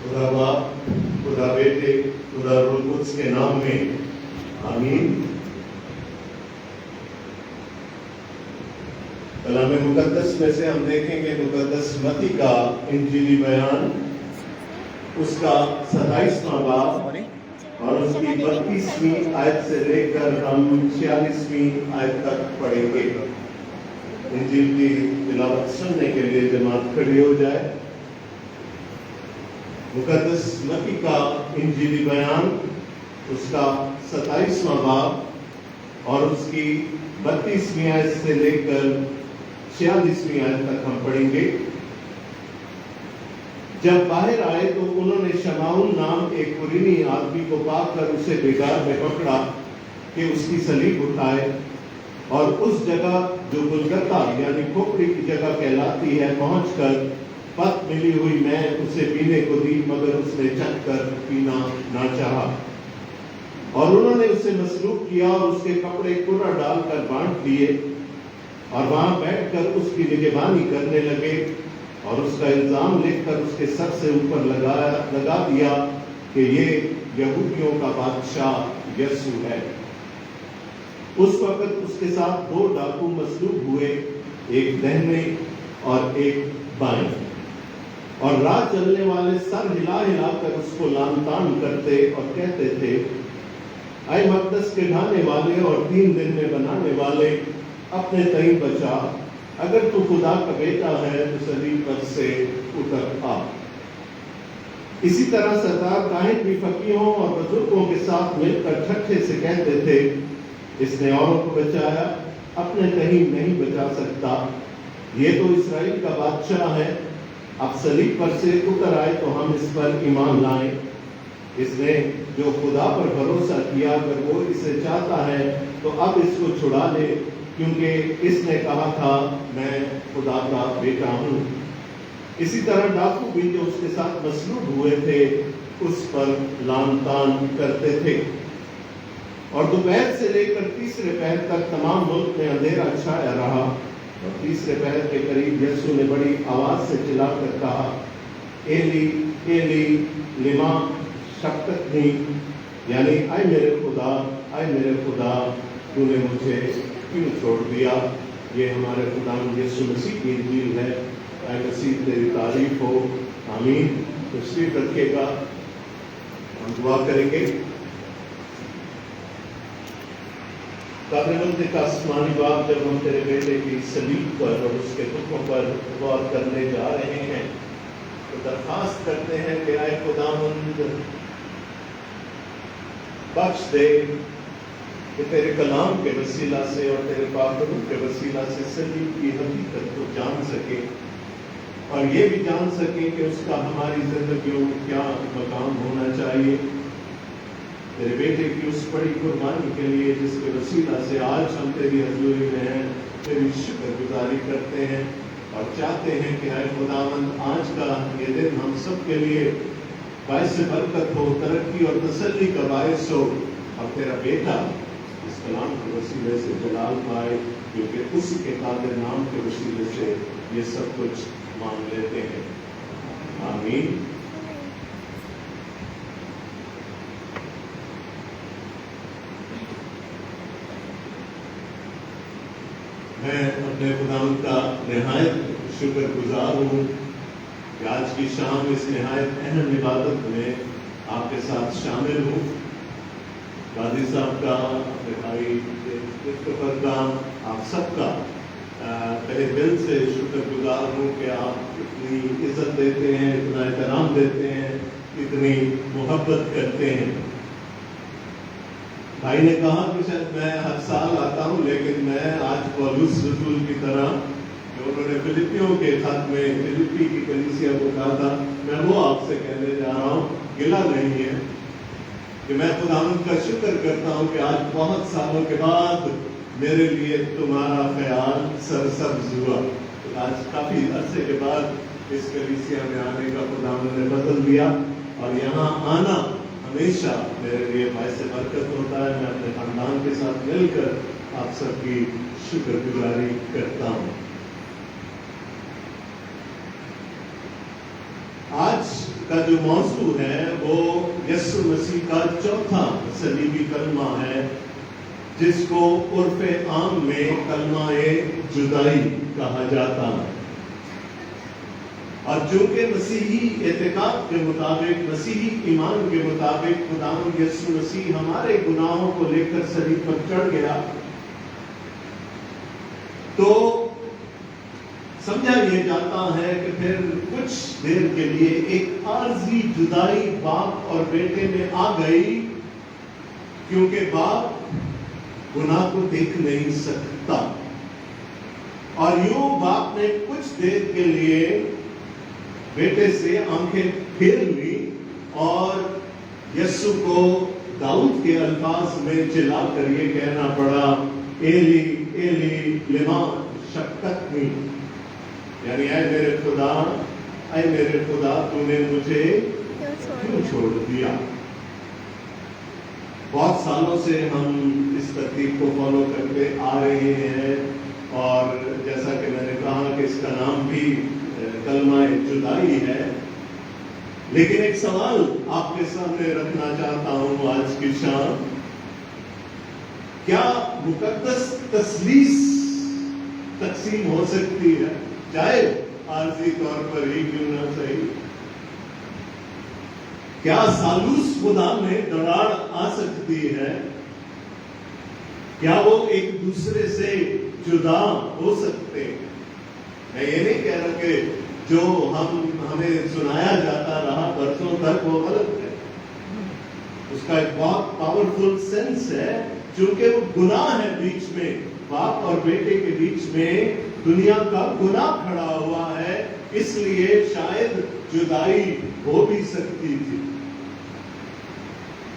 خدا باپ، خدا بیٹے، خدا روح القدس کے نام میں آمین۔ کلام مقدس میں سے ہم دیکھیں گے مقدس متی کا انجیلی بیان، اس کا 27واں باب اور اس کی 32ویں آیت سے لے کر ہم 46ویں آیت تک پڑھیں گے۔ انجیل کی تلاوت سننے کے لیے جماعت کھڑی ہو جائے۔ مقدس متی کا انجیلی بیان، اس کا 27واں باب اور اس کی 32ویں آیت سے لے کر 46ویں آیت تک ہم پڑھیں گے۔ جب باہر آئے تو انہوں نے شمعون نام ایک قرینی آدمی کو پا کر اسے بیگار میں پکڑا کہ اس کی صلیب اٹھائے، اور اس جگہ جو گلگتہ یعنی کھوپڑی کی جگہ کہلاتی ہے پہنچ کر پت ملی ہوئی میں اسے پینے کو دی، مگر اس نے چکھ کر پینا نہ چاہا۔ اور انہوں نے اسے مسلوب کیا اور اس کے کپڑے کرہ ڈال کر بانٹ دیے، اور وہاں بیٹھ کر اس کی نگہبانی کرنے لگے، اور اس کا الزام لکھ کر اس کے سر سے اوپر لگا دیا کہ یہ یہودیوں کا بادشاہ یسوع ہے۔ اس وقت اس کے ساتھ 2 ڈاکو مسلوب ہوئے، ایک دہنے اور ایک بائیں، اور راہ چلنے والے سر ہلا ہلا کر اس کو لان تان کرتے اور کہتے تھے، اے مقدس کے ڈھانے والے اور 3 دن میں بنانے والے، اپنے تئیں بچا، اگر تو خدا کا بیٹا ہے تو صلیب پر سے اتر آ۔ اسی طرح سردار کاہن بھی فقیہوں اور بزرگوں کے ساتھ مل کر ٹھٹھے سے کہتے تھے، اس نے اوروں کو بچایا، اپنے کہیں نہیں بچا سکتا، یہ تو اسرائیل کا بادشاہ ہے، اب صلیب پر سے اتر آئے تو ہم اس پر ایمان لائیں۔ اس نے جو خدا پر بھروسہ کیا، اگر وہ اسے چاہتا ہے تو اب اس کو چھڑا لے، کیونکہ اس نے کہا تھا میں خدا کا بیٹا ہوں۔ اسی طرح ڈاکو بھی جو اس کے ساتھ مسلوب ہوئے تھے اس پر لان تان کرتے تھے۔ اور دوپہر سے لے کر تیسرے پہر تک تمام ملک میں اندھیرا چھایا رہا، اور تیسرے پہر کے قریب یسوع نے بڑی آواز سے چلا کر کہا، ایلی ایلی لما شبقتنی، یعنی اے میرے خدا تو نے مجھے کیوں چھوڑ دیا۔ یہ ہمارے خدا یسوع مسیح کی انجیل ہے۔ اے مسیح تیری تعریف ہو، آمین۔ تشریف رکھے گا، ہم دعا کریں گے۔ قابل کا آسمانی باپ، جب ہم تیرے بیٹے کی صلیب پر اور اس کے دکھوں پر غور کرنے جا رہے ہیں تو درخواست کرتے ہیں کہ اے خداوند بخش دے کہ تیرے کلام کے وسیلہ سے اور تیرے پاک روح کے وسیلہ سے صلیب کی حقیقت کو جان سکے، اور یہ بھی جان سکے کہ اس کا ہماری زندگیوں میں کیا مقام ہونا چاہیے۔ تیرے بیٹے کی اس بڑی قربانی کے لیے جس کے وسیلہ سے آج ہم تیری حضوری میں ہیں، تیری شکر گزاری کرتے ہیں اور چاہتے ہیں کہ اے خداوند آج کا یہ دن ہم سب کے لیے باعث برکت ہو، ترقی اور تسلی کا باعث ہو، اور تیرا بیٹا اس کلام کے وسیلے سے جلال پائے، کیونکہ اسی کے قادر نام کے وسیلے سے یہ سب کچھ مانگ لیتے ہیں، آمین۔ میں اپنے خداوند کا نہایت شکر گزار ہوں کہ آج کی شام اس نہایت اہم عبادت میں آپ کے ساتھ شامل ہوں۔ قاضی صاحب کا، اپنے بھائی کرسٹوفر کا، آپ سب کا تہہ دل سے شکر گزار ہوں کہ آپ اتنی عزت دیتے ہیں، اتنا احترام دیتے ہیں، اتنی محبت کرتے ہیں۔ بھائی نے کہا کہ شاید میں ہر سال آتا ہوں، لیکن میں آج پولس رسول کی طرح جو انہوں نے فلپیوں کے خط میں فلپی کی کلیسیا کو کہا تھا، میں وہ آپ سے کہنے جا رہا ہوں، گلہ نہیں ہے، کہ میں خداوند کا شکر کرتا ہوں کہ آج بہت سالوں کے بعد میرے لیے تمہارا خیال سرسبز ہوا۔ آج کافی عرصے کے بعد اس کلیسیا میں آنے کا خداوند نے بدل دیا، اور یہاں آنا ہمیشہ میرے لیے باعث برکت ہوتا ہے۔ میں اپنے خاندان کے ساتھ مل کر آپ سب کی شکر گزاری کرتا ہوں۔ آج کا جو موضوع ہے وہ یسوع مسیح کا چوتھا صلیبی کلمہ ہے، جس کو عرف عام میں کلمہ جدائی کہا جاتا ہے۔ اور چونکہ مسیحی اعتقاد کے مطابق، مسیحی ایمان کے مطابق خداوند یسوع مسیح ہمارے گناہوں کو لے کر صلیب پر چڑھ گیا، تو سمجھا یہ جاتا ہے کہ پھر کچھ دیر کے لیے ایک عارضی جدائی باپ اور بیٹے میں آ گئی، کیونکہ باپ گناہ کو دیکھ نہیں سکتا، اور یوں باپ نے کچھ دیر کے لیے بیٹے سے آنکھیں پھیر لی اور یسوع کو داؤد کے الفاظ میں چلا کر یہ کہنا پڑا، ایلی ایلی لما شبقتنی، یعنی اے میرے خدا تو نے مجھے کیوں چھوڑ دیا۔ بہت سالوں سے ہم اس ترتیب کو فالو کرتے آ رہے ہیں، اور جیسا کہ میں نے کہا کہ اس کا نام بھی کلمہ جدائی ہے، لیکن ایک سوال آپ کے سامنے رکھنا چاہتا ہوں آج کی شام، کیا مقدس تثلیث تقسیم ہو سکتی ہے، چاہے عارضی طور پر ہی کیوں نہ صحیح؟ کیا ثالوث خدا میں دراڑ آ سکتی ہے؟ کیا وہ ایک دوسرے سے جدا ہو سکتے ہیں؟ میں یہ نہیں کہہ رہا کہ جو ہمیں سنایا جاتا رہا برسوں تک وہ غلط ہے، اس کا ایک بہت پاورفل سینس ہے، چونکہ وہ گناہ ہے بیچ میں، باپ اور بیٹے کے بیچ میں دنیا کا گناہ کھڑا ہوا ہے، اس لیے شاید جدائی ہو بھی سکتی تھی۔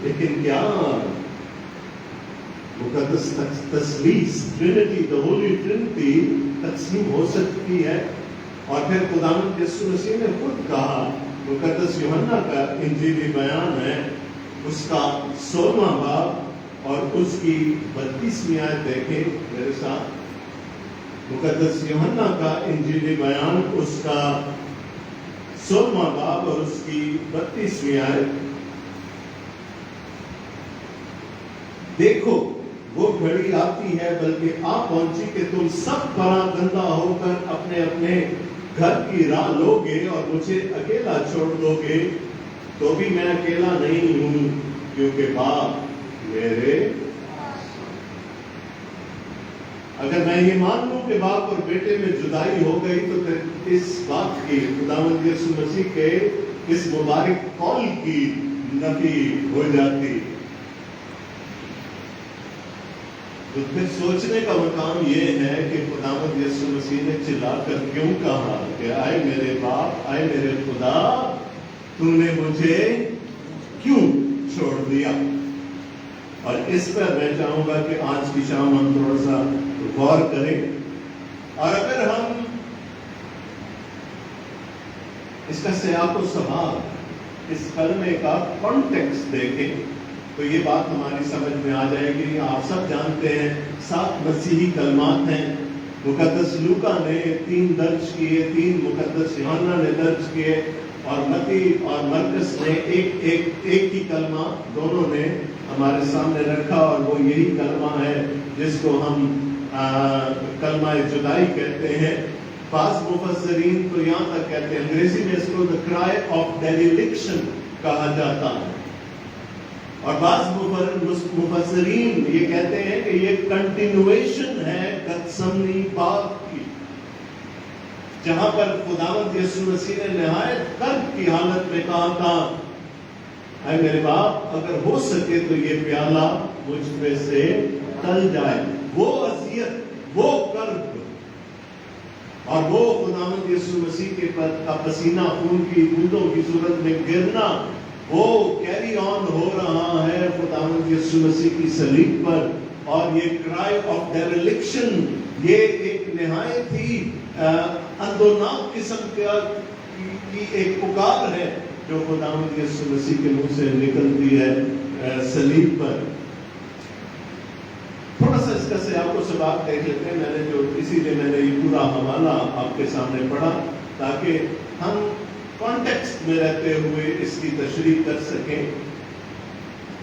لیکن کیا مقدس تثلیث ٹرینٹی، دی ہولی ٹرینٹی تقسیم ہو سکتی ہے؟ اور پھر خداوند یسوع مسیح نے خود کہا، مقدس یوحنا کا انجیلی بیان ہے، اس کا 16واں باب اور اس کی 32ویں آیت دیکھیں میرے ساتھ۔ مقدس یوحنا کا انجیلی بیان، اس کا 16واں باب اور اس کی 32ویں آیت۔ دیکھو وہ گھڑی آتی ہے، بلکہ آ پہنچی کہ تم سب پراگندہ ہو کر اپنے اپنے گھر کی راہ لو گے اور مجھے اکیلا چھوڑ دو گے، تو بھی میں اکیلا نہیں ہوں، کیونکہ باپ میرے۔ اگر میں یہ مان لوں کہ باپ اور بیٹے میں جدائی ہو گئی، تو پھر اس بات کی، خداوند یسوع مسیح کے اس مبارک قول کی نفی ہو جاتی۔ تو پھر سوچنے کا مقام یہ ہے کہ خداوند یسوع مسیح نے چلا کر کیوں کہا کہ آئے میرے باپ، آئے میرے خدا، تو نے مجھے کیوں چھوڑ دیا؟ اور اس پر میں چاہوں گا کہ آج کی شام ہم تھوڑا سا غور کریں، اور اگر ہم اس کا سیاق و سباق، اس کلمے کا کانٹیکسٹ دیکھیں تو یہ بات ہماری سمجھ میں آ جائے گی۔ آپ سب جانتے ہیں 7 مسیحی کلمات ہیں، مقدس لوکا نے 3 درج کیے، 3 مقدس یوحنا نے درج کیے، اور متی اور مرکز نے ایک ہی کلمہ دونوں نے ہمارے سامنے رکھا، اور وہ یہی کلمہ ہے جس کو ہم کلمہ جدائی کہتے ہیں۔ بعض مفسرین تو یہاں تک کہتے ہیں، انگریزی میں اس کو the cry of dereliction کہا جاتا ہے، اور بعض مفسرین یہ کہتے ہیں کہ یہ کنٹینویشن ہے گتسمنی باغ کی، جہاں پر خداوند یسوع مسیح نے نہایت قرب کی حالت میں کہا تھا، اے میرے باپ اگر ہو سکے تو یہ پیالہ مجھ پہ سے ٹل جائے۔ وہ اذیت، وہ قرب، اور وہ خداوند یسوع مسیح کے کا پسینہ خون کی بوندوں کی صورت میں گرنا، وہ کیری آن ہو رہا ہے خداوند یسوع مسیح کی صلیب پر، اور یہ کرائے آف ڈیریلیکشن، یہ ایک نہایت ہی اندوناک قسم کی ایک پکار ہے جو خداوند یسوع مسیح کے منہ سے نکلتی ہے صلیب پر۔ تھوڑا سا اس کا سیاق و سباق دیکھ لیتے ہیں، اسی لیے میں نے یہ پورا حوالہ آپ کے سامنے پڑھا تاکہ ہم کانٹیکسٹ ویسٹ میں رہتے ہوئے اس کی تشریح کر سکیں.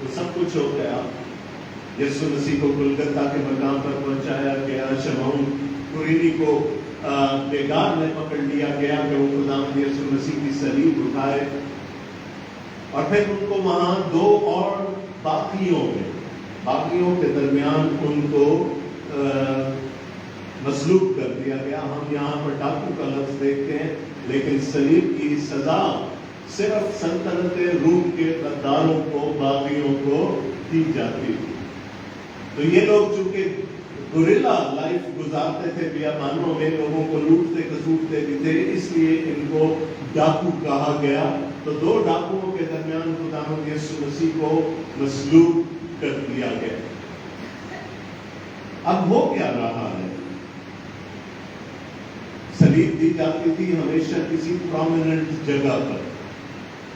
تو سب کچھ ہو گیا. یسوع مسیح کو گلگتہ کے مقام پر پہنچایا گیا. شمعون قرینی کو بیگار میں پکڑ لیا گیا کہ وہ خداوند یسوع مسیح کی صلیب اٹھائے، اور پھر ان کو وہاں دو اور باغیوں کے درمیان ان کو مصلوب کر دیا گیا. ہم یہاں پر ڈاکو کا لفظ دیکھتے ہیں، لیکن صلیب کی سزا صرف سلطنت روم کے غداروں کو، باغیوں کو دی جاتی تھی. تو یہ لوگ چونکہ گوریلا لائف گزارتے تھے بیابانوں میں، لوگوں کو لوٹتے کسوٹتے بھی تھے، اس لیے ان کو ڈاکو کہا گیا. تو دو ڈاکوؤں کے درمیان خداوند یسوع مسیح کو مصلوب کر دیا گیا. اب ہو کیا رہا ہے؟ صلیب دی جاتی تھی ہمیشہ کسی پرومیننٹ جگہ پر،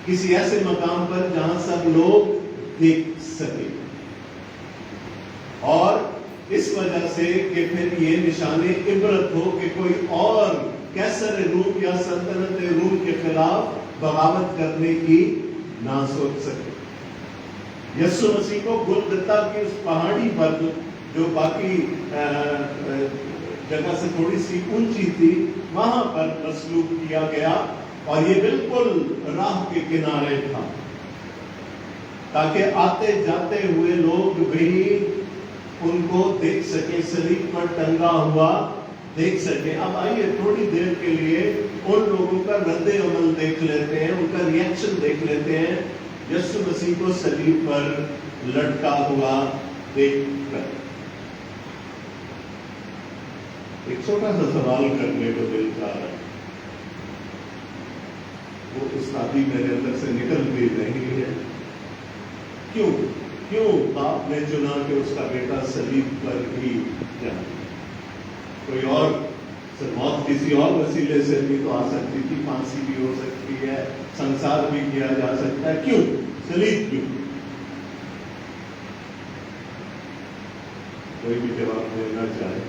کسی ایسے مقام پر جہاں سب لوگ دیکھ سکے، اور اس وجہ سے کہ پھر یہ نشان عبرت ہو کہ کوئی اور قیصر روم یا سلطنت روم کے خلاف بغاوت کرنے کی نہ سوچ سکے. یسوع مسیح کو گلگتہ کی اس پہاڑی پر جو باقی جگہ سے تھوڑی سی اونچی تھی، وہاں پر مصلوب کیا گیا، اور یہ بالکل راہ کے کنارے تھا تاکہ آتے جاتے ہوئے لوگ بھی ان کو دیکھ سکیں، صلیب پر ٹنگا ہوا دیکھ سکیں. اب آئیے تھوڑی دیر کے لیے ان لوگوں کا رد عمل دیکھ لیتے ہیں، ان کا ریئیکشن دیکھ لیتے ہیں یسوع مسیح کو صلیب پر لٹکا ہوا دیکھ کر. ایک چھوٹا سا سوال کرنے کو دل چاہ رہا ہے، وہ استادی میرے اندر سے نکل بھی نہیں ہے. کیوں باپ نے چنا کہ اس کا بیٹا صلیب پر ہی جائے؟ کوئی اور موت کسی اور وسیلے سے بھی تو آ سکتی تھی، پھانسی بھی ہو سکتی ہے، سنسار بھی کیا جا سکتا ہے. کیوں صلیب؟ کیوں؟ کوئی بھی جواب دینا چاہے؟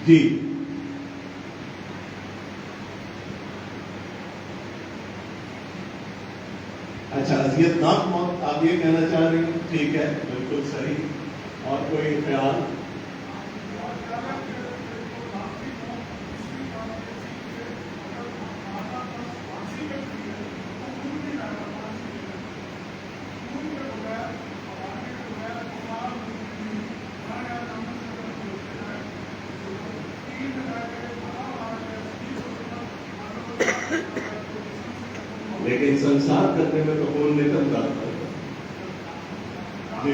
جی اچھا، اذیت ناک موت آپ یہ کہنا چاہ رہی ہیں؟ ٹھیک ہے، بالکل صحیح. اور کوئی خیال؟ لیکن سنسار کرنے میں تو کون نکلتا تھا؟ جی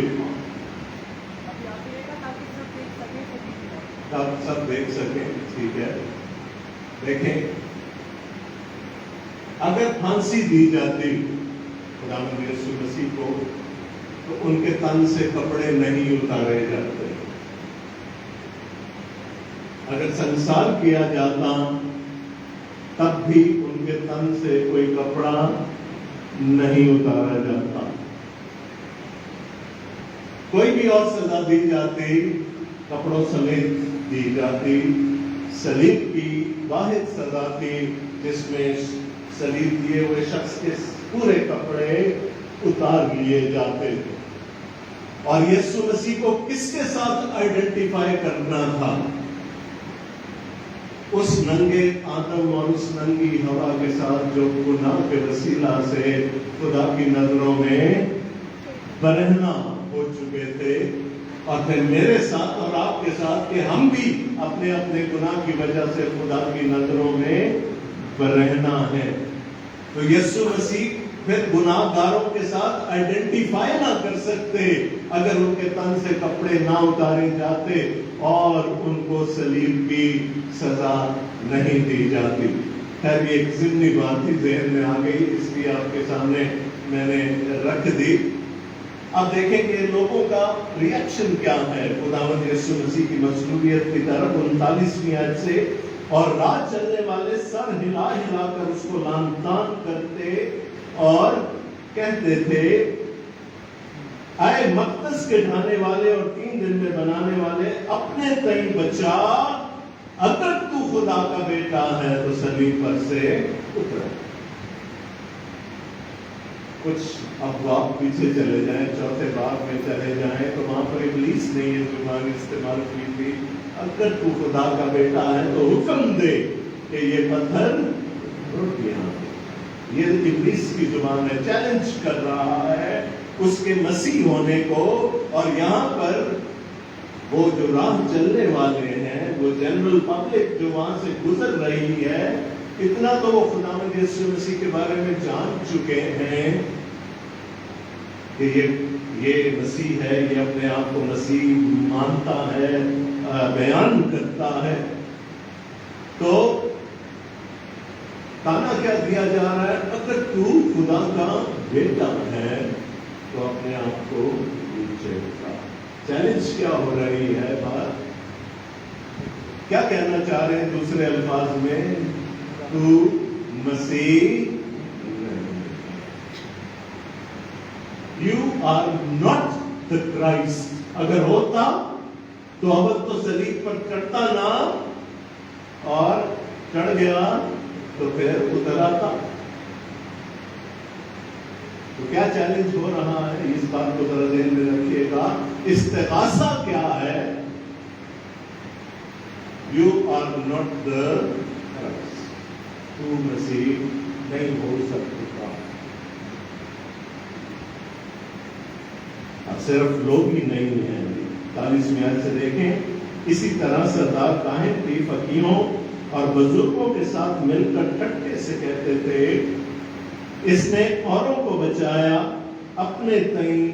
سب دیکھ سکیں. ٹھیک ہے، دیکھیں اگر پھانسی دی جاتی خداوند یسوع مسیح کو تو ان کے تن سے کپڑے نہیں اتارے جاتے. اگر سنسار کیا جاتا تب بھی ان کے تن سے کوئی کپڑا نہیں اتارا جاتا. کوئی بھی اور سزا دی جاتی کپڑوں سمیت دی جاتی. صلیب کی واحد سزا تھی جس میں صلیب دیے ہوئے شخص کے پورے کپڑے اتار لیے جاتے تھے. اور یسوع مسیح کو کس کے ساتھ آئیڈینٹیفائی کرنا تھا؟ اس ننگے آدم اور اس ننگی ہوا کے ساتھ جو گناہ کے وسیلہ سے خدا کی نظروں میں برہنہ ہو چکے تھے. اور پھر میرے ساتھ اور آپ کے ساتھ کہ ہم بھی اپنے اپنے گناہ کی وجہ سے خدا کی نظروں میں برہنہ ہیں. تو یسوع مسیح پھر گناہ گاروں کے ساتھ آئیڈینٹیفائی نہ کر سکتے اگر ان کے تن سے کپڑے نہ اتارے جاتے اور ان کو صلیب کی سزا نہیں دی جاتی. خیر یہ ایک ضمنی بات تھی، ذہن میں آ گئی، اس لیے آپ کے سامنے میں نے رکھ دی. اب دیکھیں کہ لوگوں کا ریئیکشن کیا ہے خداوند یسوع مسیح کی مصلوبیت کی طرف 39ویں آیت سے. اور راہ چلنے والے سر ہلا ہلا کر اس کو لعن طعن کرتے اور کہتے تھے، اے مقدس کے ڈھانے والے اور 3 دن میں بنانے والے، اپنے تئیں بچا، اگر تو خدا کا بیٹا ہے تو صلیب پر سے اتر۔ کچھ ابواب پیچھے چلے جائیں، چوتھے باب میں چلے جائیں تو وہاں پر ابلیس نے یہ زبان استعمال کی تھی، اگر تو خدا کا بیٹا ہے تو حکم دے کہ یہ پتھر روٹیاں۔ یہ ابلیس کی زبان ہے، چیلنج کر رہا ہے اس کے مسیح ہونے کو۔ اور یہاں پر وہ جو راہ چلنے والے ہیں، وہ جنرل پبلک جو وہاں سے گزر رہی ہے، اتنا تو وہ خداوند یسوع مسیح کے بارے میں جان چکے ہیں کہ یہ مسیح ہے، یہ اپنے آپ کو مسیح مانتا ہے، بیان کرتا ہے۔ تو تانا کیا دیا جا رہا ہے؟ اگر تو خدا کا بیٹا ہے تو اپنے آپ کو نیچے اتار۔ چیلنج کیا ہو رہی ہے بات؟ کیا کہنا چاہ رہے ہیں دوسرے الفاظ میں؟ تو مسیح نہیں، you are not the Christ. اگر ہوتا تو اب تو صلیب پر چڑھتا نہ، اور چڑھ گیا تو پھر اتر آتا۔ تو کیا چیلنج ہو رہا ہے؟ اس بات کو ذرا ذہن میں رکھیے گا۔ استغاثہ کیا ہے؟ You are not the Christ, تو مسیح نہیں ہو سکتا۔ اب صرف لوگ ہی نہیں ہیں، 40ویں آیت سے دیکھیں، اسی طرح سردار کاہن بھی فقیہوں اور بزرگوں کے ساتھ مل کر ٹھٹھے سے کہتے تھے، اس نے اوروں کو بچایا، اپنے تئیں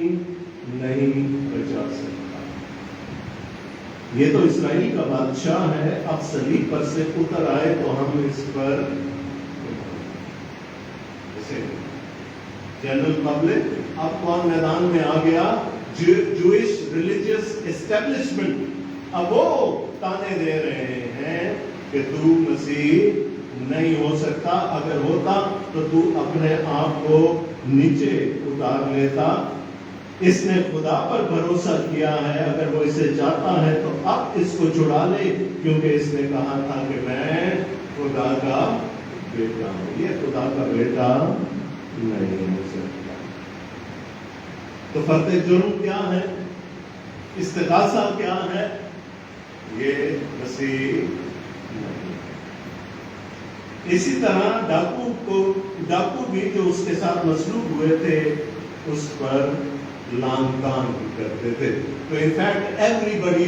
نہیں بچا سکتا۔ یہ تو اسرائیل کا بادشاہ ہے، اب صلیب پر سے اتر آئے تو ہم اس پر جنرل پبلک اب کون میدان میں آ گیا؟ جوئش ریلیجیس اسٹیبلشمنٹ اب وہ تانے دے رہے ہیں کہ تو مسیح نہیں ہو سکتا، اگر ہوتا تو تو اپنے آپ کو نیچے اتار لیتا۔ اس نے خدا پر بھروسہ کیا ہے، اگر وہ اسے چاہتا ہے تو اب اس کو چھڑا لے، کیونکہ اس نے کہا تھا کہ میں خدا کا بیٹا ہوں۔ یہ خدا کا بیٹا نہیں ہو سکتا۔ تو فرد جرم کیا ہے؟ استغاثہ کیا ہے؟ یہ مسیح نہیں۔ اسی طرح ڈاکو بھی جو اس کے ساتھ مصلوب ہوئے تھے اس پر لان تان بھی کرتے تھے۔ تو in fact everybody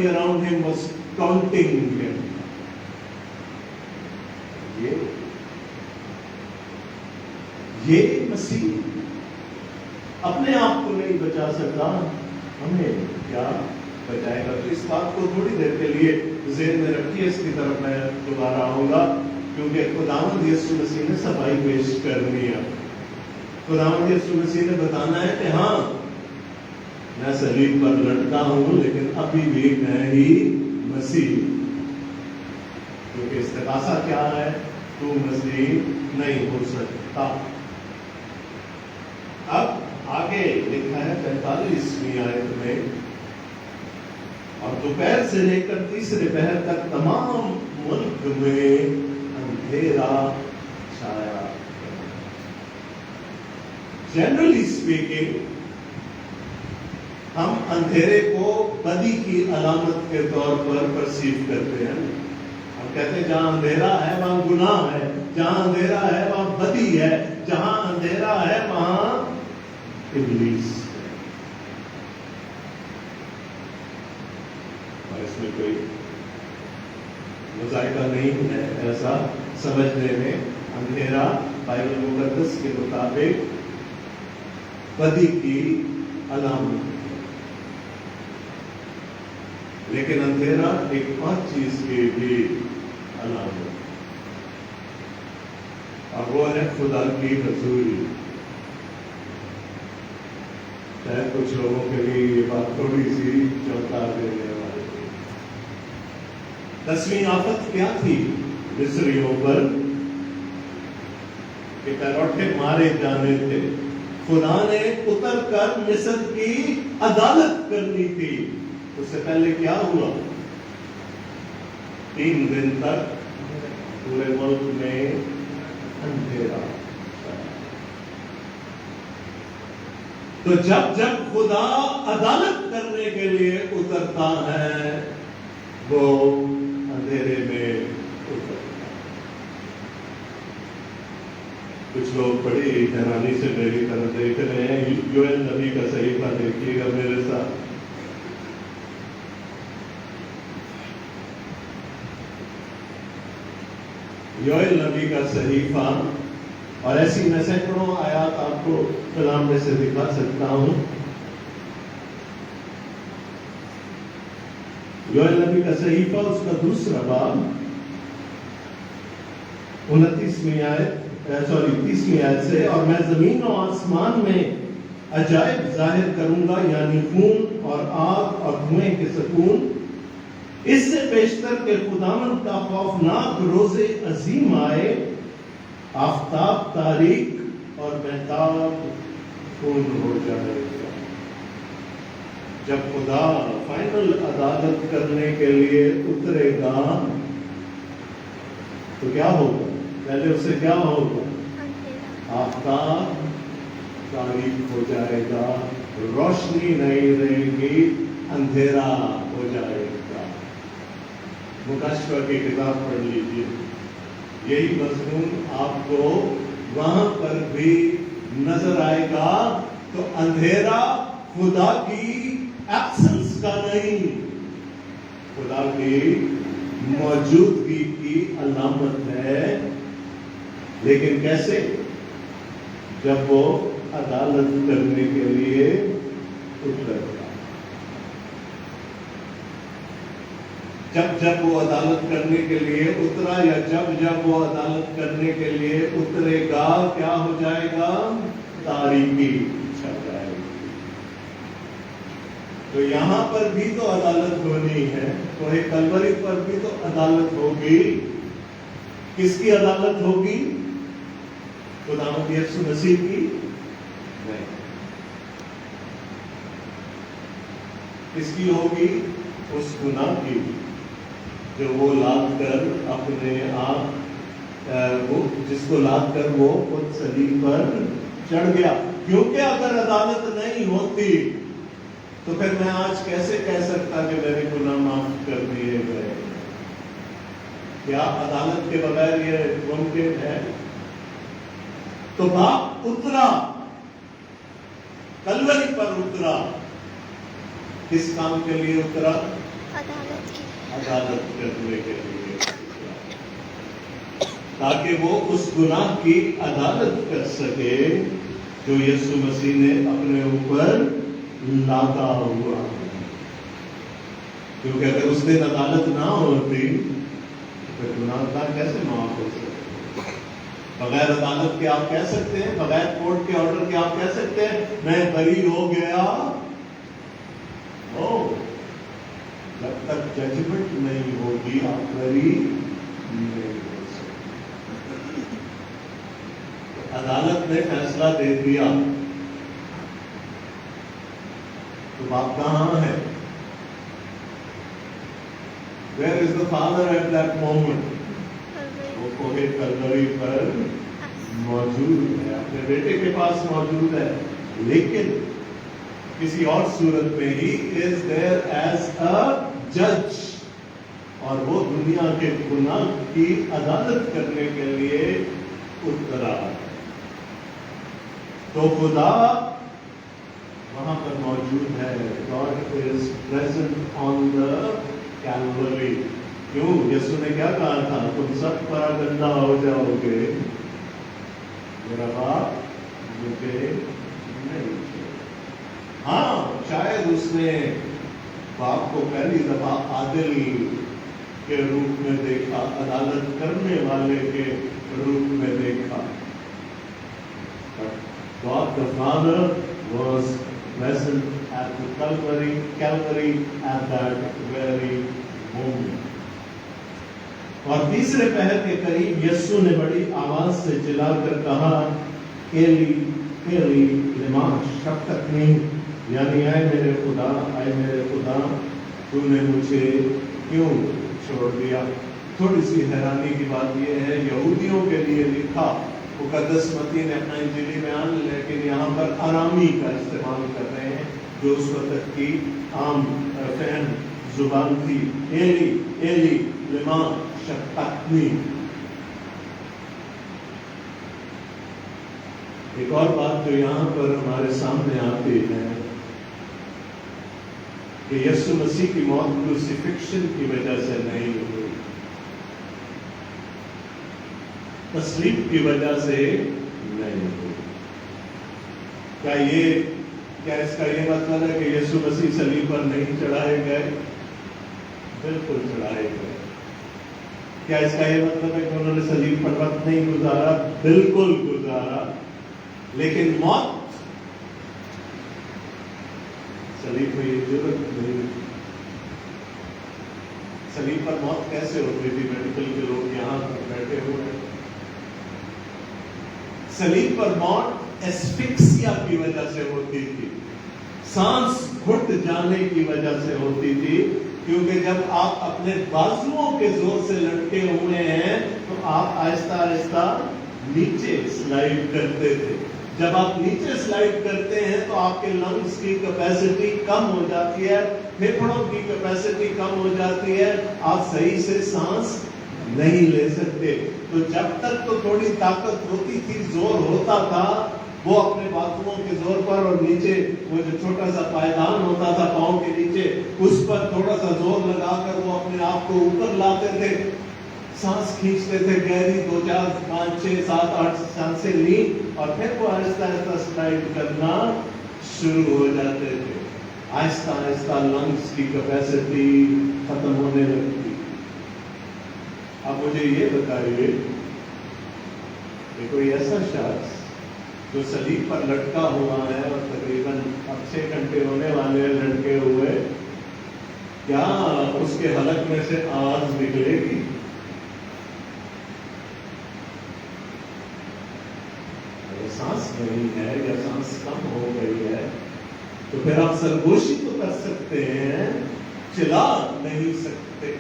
around him was taunting him۔ یہ مسیح اپنے آپ کو نہیں بچا سکتا، ہمیں کیا بچائے گا؟ تو اس بات کو تھوڑی دیر کے لیے ذہن میں رکھیے، اس کی طرف میں دوبارہ آؤں گا، کیونکہ خداوند یسوع مسیح نے صفائی پیش کرنی ہے۔ خداوند یسوع مسیح نے بتانا ہے کہ ہاں میں صلیب پر لٹکا ہوں، لیکن ابھی بھی میں ہی مسیح، کیونکہ استغاثہ کیا ہے؟ تو مسیح نہیں ہو سکتا۔ اب آگے لکھا ہے 45ویں آیت میں، اور دوپہر سے لے کر تیسرے پہر تک تمام ملک میں اندھیرا چھایا۔ جنرلی اسپیکنگ ہم اندھیرے کو بدی کی علامت کے طور پر پرسیو کرتے ہیں۔ ہم کہتے ہیں جہاں اندھیرا ہے وہاں گناہ ہے، جہاں اندھیرا ہے وہاں بدی ہے، جہاں اندھیرا ہے وہاں ابلیس ہے۔ اور اس میں کوئی مذائقہ نہیں ہے ایسا سمجھنے میں۔ اندھیرا بائبل مقدس کے مطابق بدی کی علامت ہے، لیکن اندھیرا ایک اور چیز کی بھی علامت ہے، اور وہ ہے خدا کی حضوری۔ شاید کچھ لوگوں کے لیے یہ بات تھوڑی سی چونکا دینے والی تھی۔ 10ویں آفت کیا تھی مصریوں پر؟ کہ پیروٹے مارے جانے تھے، خدا نے اتر کر مصر کی عدالت کرنی تھی. اس سے پہلے کیا ہوا؟ 3 دن تک پورے ملک میں اندھیرا. تو جب جب خدا عدالت کرنے کے لیے اترتا ہے وہ اندھیرے میں اترتا ہے. کچھ لوگ بڑی حیرانی سے میری طرف دیکھ رہے ہیں. یوئیل نبی کا صحیفہ دیکھیے گا میرے ساتھ. یوئیل نبی کا صحیفہ, اور ایسی میں سینکڑوں آیات آپ کو کلام میں سے دکھا سکتا ہوں. یوئیل نبی کا صحیفہ, اس کا 2 باب 29ویں آیت 30ویں آیت سے, اور میں زمین و آسمان میں عجائب ظاہر کروں گا, یعنی خون اور آگ اور دھوئیں کے سکون, اس سے بیشتر کہ خداوند کا خوفناک روز عظیم آئے, آفتاب تاریک اور مہتاب خون ہو جائے گا. جب خدا فائنل عدالت کرنے کے لیے اترے گا تو کیا ہوگا؟ پہلے اسے کیا ہوگا؟ آفتاب تاریک ہو جائے گا, روشنی نہیں رہے گی, اندھیرا ہو جائے گا. مکاشفہ کی کتاب پڑھ لیجیے, یہی مضمون آپ کو وہاں پر بھی نظر آئے گا. تو اندھیرا خدا کی ایبسنس کا نہیں, خدا کی موجودگی کی علامت ہے. لیکن کیسے؟ جب وہ عدالت کرنے کے لیے اترے گا. جب وہ عدالت کرنے کے لیے اترا, یا جب وہ عدالت کرنے کے لیے اترے گا, کیا ہو جائے گا؟ تاریکی چھا جائے گی. تو یہاں پر بھی تو عدالت ہونی ہے, کوہ کلوری پر بھی تو عدالت ہوگی. کس کی عدالت ہوگی؟ خداوند یسوع مسیح کی نہیں. کس کی ہوگی؟ اس گناہ کی جو وہ لاد کر اپنے آپ جس کو لاد کر وہ خود صلیب پر چڑھ گیا. کیونکہ اگر عدالت نہیں ہوتی تو پھر میں آج کیسے کہہ سکتا کہ میرے گناہ معاف کر دیے گئے؟ کیا عدالت کے بغیر یہ ممکن ہے؟ تو باپ اترا, کلوری پر اترا, کس کام کے لیے اترا؟ عدالت کرنے کے لیے, تاکہ وہ اس گناہ کی عدالت کر سکے جو یسوع مسیح نے اپنے اوپر لادا ہوا. کیونکہ اگر اس دن عدالت نہ ہوتی تو پھر گناہ گار کیسے معاف ہو سکتے؟ بغیر عدالت کے آپ کہہ سکتے ہیں, بغیر کورٹ کے آرڈر کے آپ کہہ سکتے ہیں میں بری ہو گیا. جب تک ججمنٹ نہیں ہوگی آپ بری نہیں ہو سکتے. عدالت نے فیصلہ دے دیا تو باپ کہاں ہے؟ Where is the father at that moment? وہ کوہ کلوری پر موجود ہے, اپنے بیٹے کے پاس موجود ہے, لیکن کسی اور صورت میں ہی is there as a judge, اور وہ دنیا کے گناہ کی عدالت کرنے کے لیے اترا. تو خدا وہاں پر موجود ہے. God is present on the Calvary. کیوں؟ یسوع نے کیا کہا تھا؟ تم سب پراگندہ ہو جاؤ گے, میرا باپ مجھے نہیں. ہاں, شاید اس نے باپ کو پہلی دفعہ عادل کے روپ میں دیکھا, عدالت کرنے والے کے روپ میں دیکھا. God the Father was present at the Calvary at that very moment. اور تیسرے پہر کے قریب یسوع نے بڑی آواز سے چلا کر کہا, ایلی ایلی لما شبقتنی، یعنی اے میرے خدا تو نے مجھے کیوں چھوڑ دیا۔ تھوڑی سی حیرانی کی بات یہ ہے، یہودیوں کے لیے لکھا مقدس متی نے اپنا انجیلی بیان، لیکن یہاں پر آرامی کا استعمال کر رہے ہیں جو اس وقت کی عام فہم زبان تھی۔ ایلی ایلی لما شبقتنی۔ ایک اور بات جو یہاں پر ہمارے سامنے آتی ہے کہ یسوع مسیح کی موت کروسیفکشن کی وجہ سے نہیں ہوئی، تصلیب کی وجہ سے نہیں ہوئی۔ کیا اس کا یہ مطلب ہے کہ یسوع مسیح صلیب پر نہیں چڑھائے گئے؟ بالکل چڑھائے گئے۔ کیا اس کا یہ مطلب ہے کہ انہوں نے صلیب پر وقت نہیں گزارا؟ بالکل گزارا، لیکن موت صلیب میں یہ ضرورت نہیں۔ صلیب پر موت کیسے ہوتی تھی؟ میڈیکل کے لوگ یہاں پر بیٹھے ہوئے، صلیب پر موت ایسفکسیا کی وجہ سے ہوتی تھی، سانس گھٹ جانے کی وجہ سے ہوتی تھی، کیونکہ جب آپ اپنے بازوؤں کے زور سے لٹکے ہوئے ہیں تو آپ آہستہ آہستہ نیچے سلائڈ کرتے تھے۔ جب آپ نیچے سلائڈ کرتے ہیں تو آپ کے لنگز کی کیپیسٹی کم ہو جاتی ہے، پھیپھڑوں کی کیپیسٹی کم ہو جاتی ہے، آپ صحیح سے سانس نہیں لے سکتے۔ تو جب تک تو تھوڑی طاقت ہوتی تھی، زور ہوتا تھا، وہ اپنے بازوؤں کے زور پر، اور نیچے وہ جو چھوٹا سا پائیدان ہوتا تھا پاؤں کے نیچے، اس پر تھوڑا سا زور لگا کر وہ اپنے آپ کو اوپر لاتے تھے، سانس کھینچتے تھے گہری، 2 4 5 6 7 8 سانسیں لی، اور پھر وہ آہستہ آہستہ سلائڈ کرنا شروع ہو جاتے تھے۔ آہستہ آہستہ لنگس کی کیپیسٹی ختم ہونے لگتی۔ اب مجھے یہ بتائیے کہ کوئی ایسا شخص جو صلیب پر لٹکا ہوا ہے اور تقریباً اب 6 گھنٹے ہونے والے ہیں لٹکے ہوئے، کیا اس کے حلق میں سے آواز نکلے گی؟ سانس نہیں ہے یا سانس کم ہو گئی ہے تو پھر آپ سرگوشی تو کر سکتے ہیں، چلا نہیں سکتے۔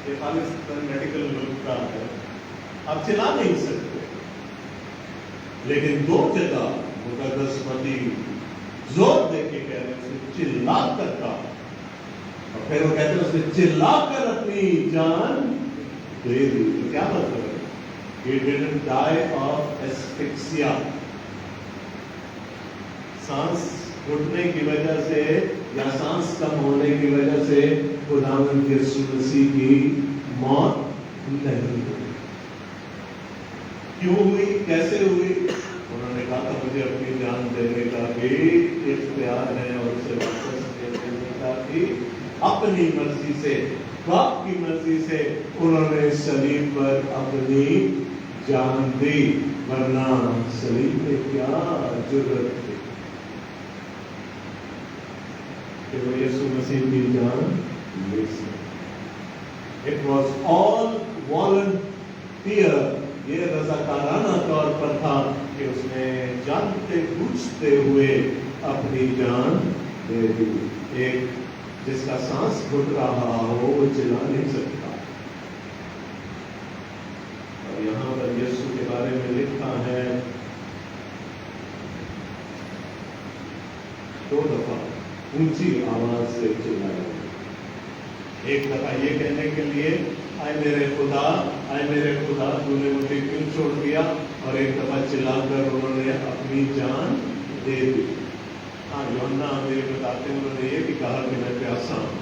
یہ خالص میڈیکل لوگ کا ہے، آپ چلا نہیں سکتے۔ لیکن 2 جگہ مقدس متی زور دے کے کہہ رہے ہیں، اسے چلا کر کہا، اور پھر وہ کہتے ہیں اسے چلا کر اپنی جان دے دی۔ تو کیا مطلب ہے؟ He didn't die of asphyxia۔ سانس گھٹنے کی وجہ سے یا سانس کم ہونے کی وجہ سے خداوند یسوع مسیح کی موت نہیں ہوئی۔ کیوں ہوئی؟ کیسے ہوئی؟ انہوں نے کہا تھا مجھے اپنی جان دینے کا بھی اختیار ہے اور اسے واپس دینے کا بھی اپنی مرضی سے، باپ کی مرضی سے انہوں نے صلیب پر اپنی جان دی، ورنہ صلیب میں کیا ضرورت تھی کہ وہ یسوع مسیح کی جان لے سکے۔ It was all volunteer، یہ رضاکارانہ طور پر تھا کہ اس نے جانتے بوجھتے ہوئے اپنی جان دے دی۔ ایک جس کا سانس گھٹ رہا ہو وہ چلا نہیں سکتا۔ یہاں پر یسوع کے بارے میں لکھا ہے 2 دفعہ اونچی آواز سے چلایا، ایک دفعہ یہ کہنے کے لیے اے میرے خدا تو نے مجھے کیوں چھوڑ دیا، اور ایک دفعہ چلا کر انہوں نے اپنی جان دے دی۔ ہاں، یوحنا ہمیں یہ بتاتے ہیں انہوں نے یہ بھی کہا کہ میں پیاسا ہوں،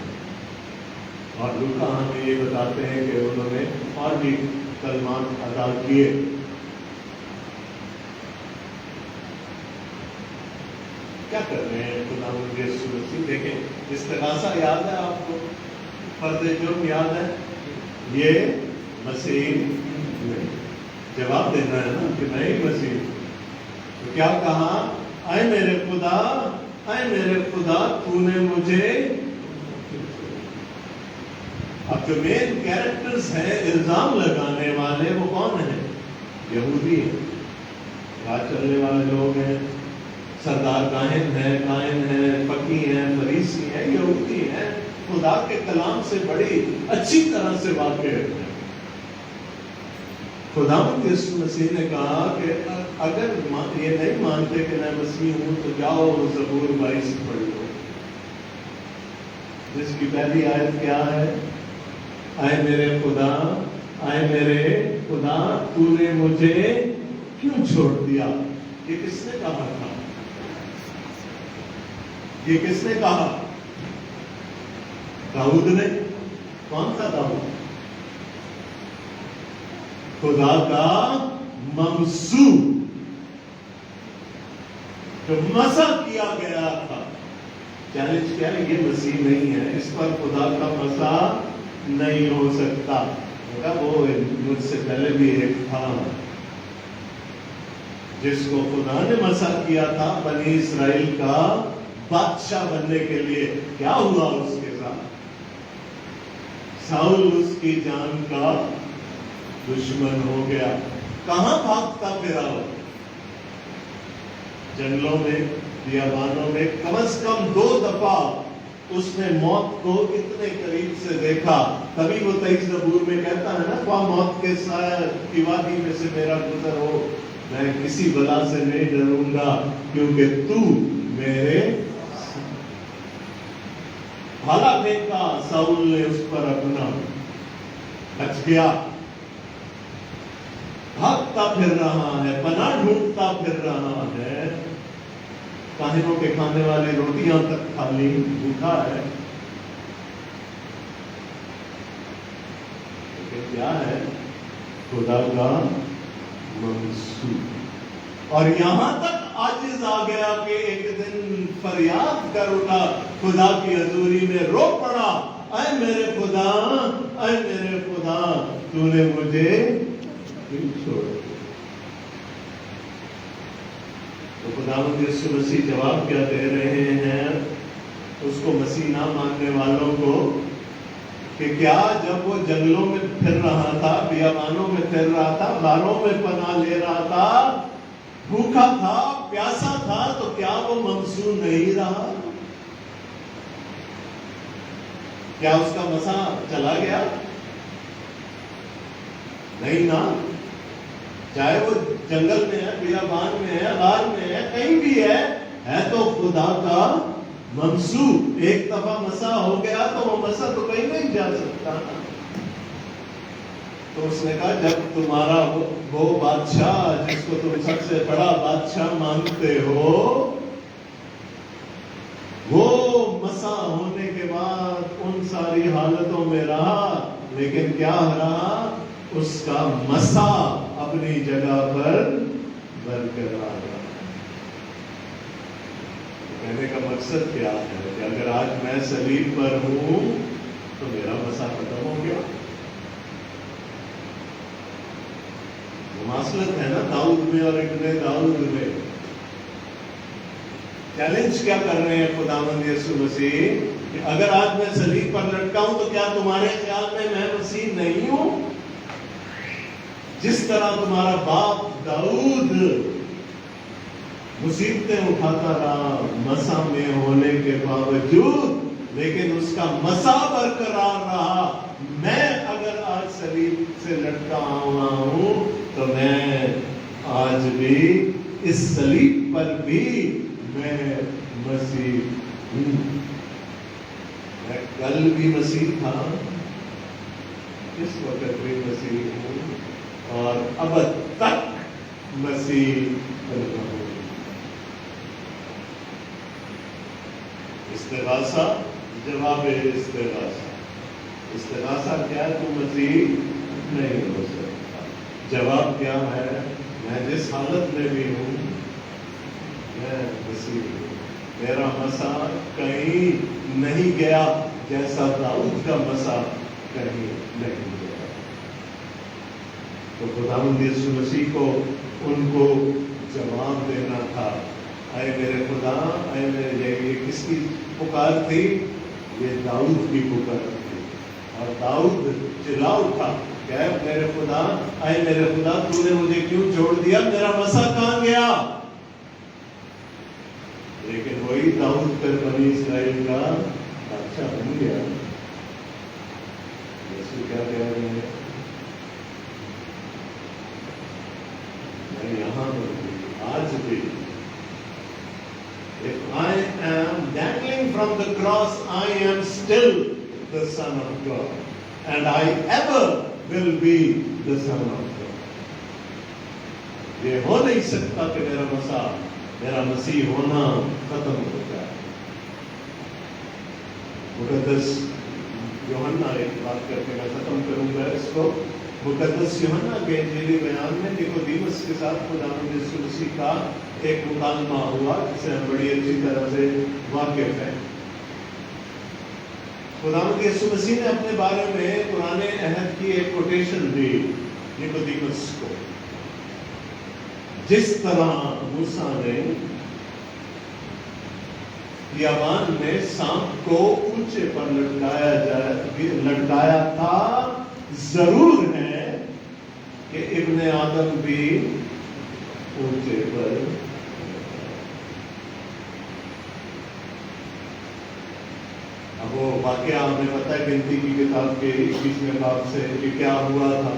اور لوکا ہمیں یہ بتاتے ہیں کہ انہوں نے اور بھی کلمات ادا کیے۔ کیا کر رہے ہیں خداوند یسوع مسیح؟ دیکھیں، استغاثہ یاد ہے آپ کو؟ فرض جرم یاد ہے؟ یہ مسیح نہیں، جواب دینا ہے نا کہ میں ہی مسیح۔ تو کیا کہا؟ اے میرے خدا تو نے مجھے۔ اب جو مین کیریکٹرز ہیں الزام لگانے والے وہ کون ہیں؟ یہودی ہیں۔ راہ چلنے والے لوگ ہیں، سردار کاہن ہیں، فقی ہیں، فریسی ہیں، یہودی ہیں، خدا کے کلام سے بڑی اچھی طرح سے واقف ہیں۔ خداوند یسوع مسیح نے کہا کہ اگر یہ نہیں مانتے کہ میں مسیح ہوں تو جاؤ زبور 22 پڑھ لو، جس کی پہلی آیت کیا ہے؟ اے میرے خدا تو نے مجھے کیوں چھوڑ دیا؟ یہ کس نے کہا تھا؟ یہ کس نے کہا؟ داؤد نے۔ کون سا داؤد؟ خدا کا ممسوح، جو مسح کیا گیا تھا۔ چیلنج کیا ہے؟ یہ مسیح نہیں ہے، اس پر خدا کا مسح نہیں ہو سکتا۔ وہ مجھ سے پہلے بھی ایک تھا جس کو خدا نے مسح کیا تھا بنی اسرائیل کا بادشاہ بننے کے لیے۔ کیا ہوا اس کے ساتھ؟ ساؤل اس کی جان کا دشمن ہو گیا۔ کہاں بھاگتا پھرا وہ؟ جنگلوں میں، بیابانوں میں۔ کم از کم 2 دفعہ اس نے موت کو اتنے قریب سے دیکھا۔ تبھی وہ 23 زبور میں کہتا ہے نا، خواہ موت کے سایہ کی وادی میں سے میرا گزر ہو، میں کسی بلا سے نہیں ڈروں گا، کیونکہ تو میرے۔ بھالا پھینکا ساؤل نے اس پر اپنا، بچ گیا۔ بھاگتا پھر رہا ہے، پناہ ڈھونڈتا پھر رہا ہے، کاہنوں کے کھانے والی روٹیاں تک خالی، بھوکا ہے۔ لیکن کیا ہے؟ خدا کا منصوب۔ اور یہاں تک عاجز آ گیا کہ ایک دن فریاد کر اٹھا خدا کی حضوری میں، رو پڑا، اے میرے خدا، اے میرے خدا، تو نے مجھے کیوں چھوڑ دیا؟ تو خداوند یسوع مسیح جواب کیا دے رہے ہیں اس کو مسیح نہ ماننے والوں کو، کہ کیا جب وہ جنگلوں میں پھر رہا تھا، بیابانوں میں پھر رہا تھا، غاروں میں پناہ لے رہا تھا، بھوکا تھا، پیاسا تھا، تو کیا وہ ممسوح نہیں رہا؟ کیا اس کا مسح چلا گیا؟ نہیں نا۔ چاہے وہ جنگل میں ہے، بیابان میں ہے، غار میں ہے، کہیں بھی ہے تو خدا کا ممسوح۔ ایک دفعہ مسح ہو گیا تو وہ مسح تو کہیں نہیں جا سکتا۔ تو اس نے کہا جب تمہارا وہ بادشاہ جس کو تم سب سے بڑا بادشاہ مانتے ہو، وہ مسح ہونے کے بعد ان ساری حالتوں میں رہا، لیکن کیا رہا؟ اس کا مسح اپنی جگہ پر برقرار رہا۔ کہنے کا مقصد کیا ہے کہ اگر آج میں صلیب پر ہوں تو میرا مسح ختم ہو گیا۔ مماثلت ہے نا داؤد میں اور ابن داؤد میں۔ چیلنج کیا کر رہے ہیں خداوند یسوع مسیح کہ اگر آج میں صلیب پر لٹکا ہوں تو کیا تمہارے خیال میں مسیح نہیں ہوں؟ جس طرح تمہارا باپ داؤد مصیبتیں اٹھاتا رہا مسح میں ہونے کے باوجود، لیکن اس کا مسح برقرار رہا۔ میں اگر آج صلیب سے لٹکا ہوا ہوں تو میں آج بھی اس صلیب پر بھی میں مسیح ہوں۔ میں کل بھی مسیح تھا، اس وقت بھی مسیح ہوں، اور ابد تک مسیح رہوں۔ استغاثہ، جواب استغاثہ۔ استغاثہ کیا ہے؟ تو مسیح نہیں ہو سکتا۔ جواب کیا ہے؟ میں جس حالت میں بھی ہوں میں مسیح ہوں۔ میرا مسح کہیں نہیں گیا، جیسا داؤد کا مسح کہیں نہیں گیا۔ تو خداوند یسوع مسیح کو ان کو جواب دینا تھا، اے میرے خدا، اے میرے۔ یہ کس کی پکار تھی؟ یہ داؤد کی پکار تھی۔ اور داؤد چلا اٹھا کہ اے میرے خدا تو نے مجھے کیوں چھوڑ دیا, میرا مسیح کہاں گیا؟ لیکن وہی داؤد پھر بنی اسرائیل کا بادشاہ بن گیا. یسوع کیا کہہ رہے ہیں؟ میں یہاں پر آج بھی if I am dangling from the cross, I am still the Son of God, and I ever will be the Son of God. یہ ہو نہیں سکتا کہ میرا مسیح ہونا ختم ہو جائے. مقدس یوحنا, ایک بات کر کے میں ختم کروں گا اس کو. مقدس یوحنا کے انجیلی بیان میں نیقودیمس کے ساتھ خداوند یسوع مسیح کا ایک مکالمہ ہوا جسے ہم بڑی اچھی طرح سے واقف ہیں. خداوند یسوع مسیح نے اپنے بارے میں پرانے عہد کی ایک کوٹیشن دی نیقودیمس کو. جس طرح موسیٰ نے بیابان میں سانپ کو اونچے پر لٹکایا تھا, ضرور ہے کہ ابن آدم بھی اونچے پر. اب وہ واقعہ ہمیں پتہ ہے گنتی کی کتاب کے 21ویں باب سے کہ کیا ہوا تھا.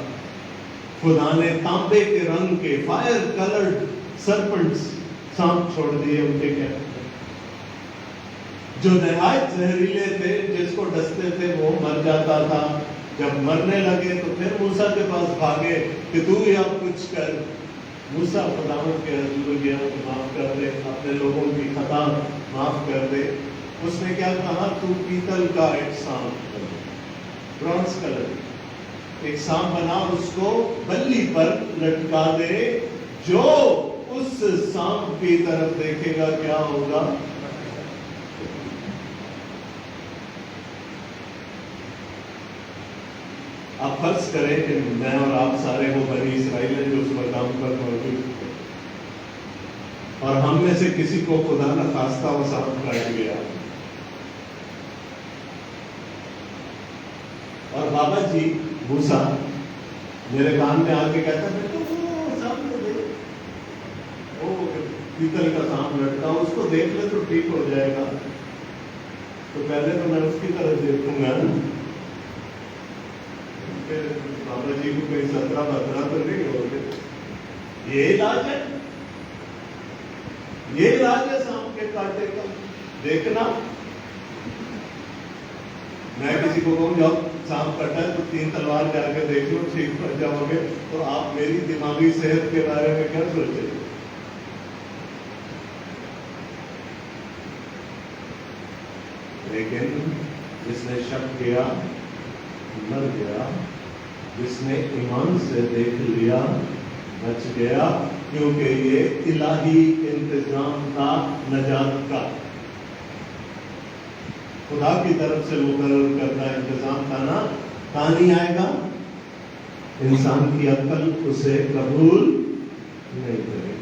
خدا نے تانبے کے رنگ کے فائر کلرڈ سرپنٹس سانپ چھوڑ دیے ان کے کہنے پر, جو نہایت زہریلے تھے, جس کو ڈستے تھے وہ مر جاتا تھا. جب مرنے لگے تو پھر موسیٰ کے پاس بھاگے کہ تو ہی اب کچھ کر. موسیٰ خداوند کے حضور گیا کہ معاف کر دے, اپنے لوگوں کی خطا معاف کر دے. اس نے کیا کہا, تو پیتل کا ایک سانپ بنا, برونز کلر ایک سانپ بنا, اس کو بلی پر لٹکا دے. جو اس سانپ کی طرف دیکھے گا کیا ہوگا؟ آپ فرض کریں کہ میں اور آپ سارے وہ بنی اسرائیل ہیں جو اس مقام پر موجود تھے, اور ہم میں سے کسی کو خدا نخواستہ وہ سانپ کاٹ گیا, اور بابا جی موسیٰ میرے کان میں آ کے کہتا ہے تو سامنے دیکھ, وہ پیتل کا سانپ لٹکا, اس کو دیکھ لے تو ٹھیک ہو جائے گا. تو پہلے تو میں اس کی طرف دیکھوں گا, بابا جی کو کوئی 17-18 تو نہیں ہو گئے. یہ علاج ہے, یہ علاج ہے سانپ کے کاٹے کا. دیکھنا, میں کسی کو کہوں جاؤ سانپ کٹا ہے تو 3 تلوار جا کے دیکھ لو, ٹھیک پڑ جاؤ گے. تو آپ میری دماغی صحت کے بارے میں کیا سوچے؟ لیکن جس نے شک کیا مر گیا, جس نے ایمان سے دیکھ لیا بچ گیا, کیونکہ یہ الہی انتظام تھا نجات کا. خدا کی طرف سے مقرر کردہ انتظام تھا نا. کہاں نہیں آئے گا؟ انسان کی عقل اسے قبول نہیں کرے گی.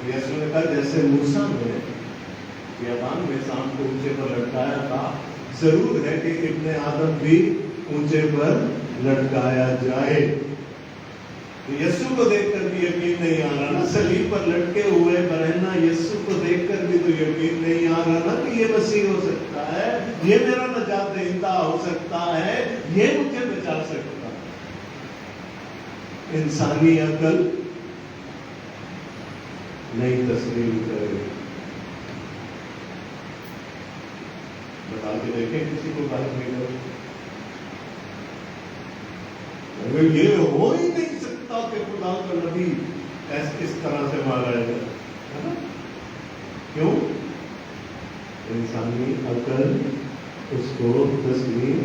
یسوع نے کہا جیسے موسیٰ نے بیابان میں سانپ کو اونچے پر لٹکایا تھا, ضرور ہے کہ ابن آدم بھی اونچے پر لٹکایا جائے. یسوع کو دیکھ کر بھی یقین نہیں آ رہا نا, صلیب پر لٹکے ہوئے برہنہ یسوع کو دیکھ کر بھی تو یقین نہیں آ رہا نا کہ یہ مسیح ہو سکتا ہے, یہ میرا نجات دہندہ ہو سکتا ہے, یہ مجھے بچا سکتا ہے. انسانی عقل نہیں تسلیم کرے. بتا کے دیکھیں کسی کو بات نہیں کرو. یہ ہو ہی نہیں سکتا کہ خدا کا نبی اس طرح سے مارا جائے. کیوں؟ انسانی عقل اس کو تسلیم.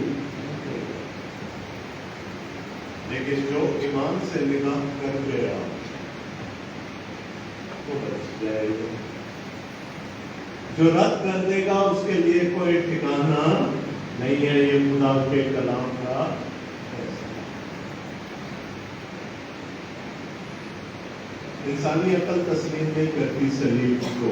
لیکن جو ایمان سے نگاہ کر گیا وہ بچ جائے گا. جو رد کر دے گا اس کے لیے کوئی ٹھکانہ نہیں ہے. یہ خدا کے کلام کا انسانی عقل تسلیم نہیں کرتی صلیب کو.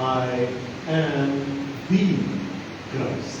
I am the Christ।